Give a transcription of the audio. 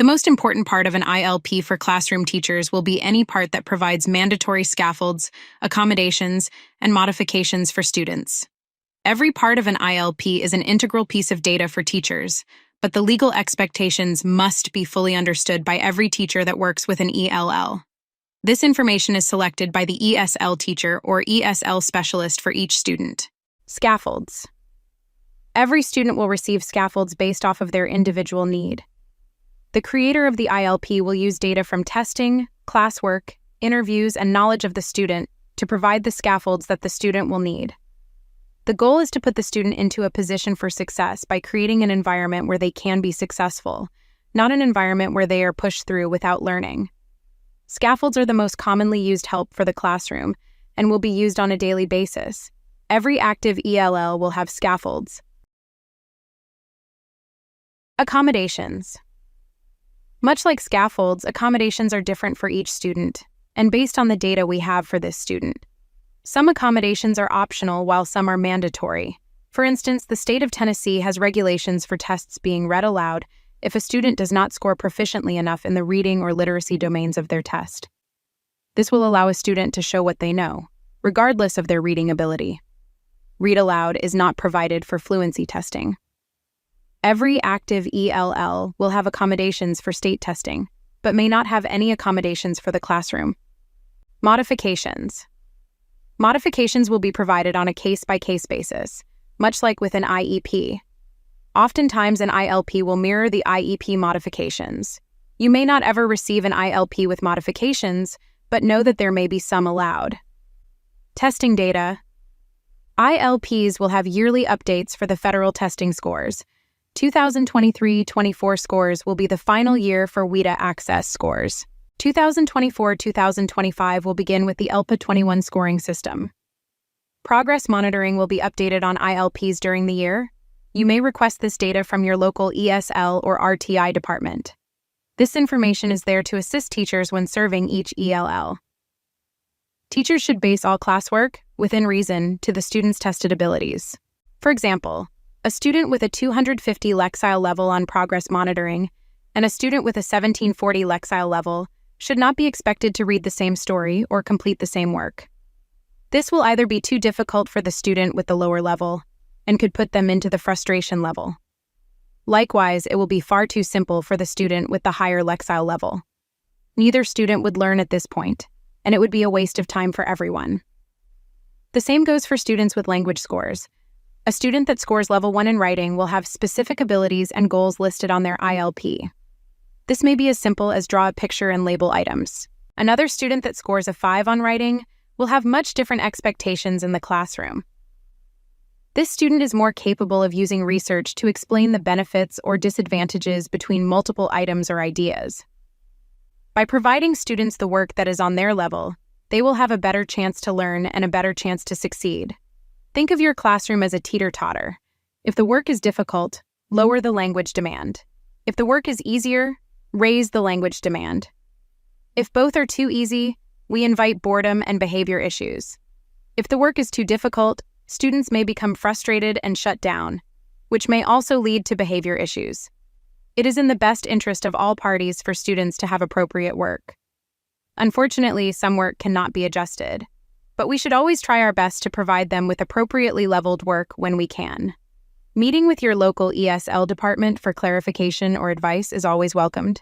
The most important part of an ILP for classroom teachers will be any part that provides mandatory scaffolds, accommodations, and modifications for students. Every part of an ILP is an integral piece of data for teachers, but the legal expectations must be fully understood by every teacher that works with an ELL. This information is selected by the ESL teacher or ESL specialist for each student. Scaffolds. Every student will receive scaffolds based off of their individual need. The creator of the ILP will use data from testing, classwork, interviews, and knowledge of the student to provide the scaffolds that the student will need. The goal is to put the student into a position for success by creating an environment where they can be successful, not an environment where they are pushed through without learning. Scaffolds are the most commonly used help for the classroom and will be used on a daily basis. Every active ELL will have scaffolds. Accommodations. Much like scaffolds, accommodations are different for each student, and based on the data we have for this student. Some accommodations are optional while some are mandatory. For instance, the state of Tennessee has regulations for tests being read aloud if a student does not score proficiently enough in the reading or literacy domains of their test. This will allow a student to show what they know, regardless of their reading ability. Read aloud is not provided for fluency testing. Every active ELL will have accommodations for state testing, but may not have any accommodations for the classroom. Modifications. Modifications will be provided on a case-by-case basis, much like with an IEP. Oftentimes, an ILP will mirror the IEP modifications. You may not ever receive an ILP with modifications, but know that there may be some allowed. Testing data. ILPs will have yearly updates for the federal testing scores. 2023-24 scores will be the final year for WIDA access scores. 2024-2025 will begin with the ILP 21 scoring system. Progress monitoring will be updated on ILPs during the year. You may request this data from your local ESL or RTI department. This information is there to assist teachers when serving each ELL. Teachers should base all classwork, within reason, to the student's tested abilities. For example, a student with a 250 Lexile level on progress monitoring and a student with a 1740 Lexile level should not be expected to read the same story or complete the same work. This will either be too difficult for the student with the lower level and could put them into the frustration level. Likewise, it will be far too simple for the student with the higher Lexile level. Neither student would learn at this point, and it would be a waste of time for everyone. The same goes for students with language scores. A student that scores level 1 in writing will have specific abilities and goals listed on their ILP. This may be as simple as draw a picture and label items. Another student that scores a 5 on writing will have much different expectations in the classroom. This student is more capable of using research to explain the benefits or disadvantages between multiple items or ideas. By providing students the work that is on their level, they will have a better chance to learn and a better chance to succeed. Think of your classroom as a teeter-totter. If the work is difficult, lower the language demand. If the work is easier, raise the language demand. If both are too easy, we invite boredom and behavior issues. If the work is too difficult, students may become frustrated and shut down, which may also lead to behavior issues. It is in the best interest of all parties for students to have appropriate work. Unfortunately, some work cannot be adjusted, but we should always try our best to provide them with appropriately leveled work when we can. Meeting with your local ESL department for clarification or advice is always welcomed.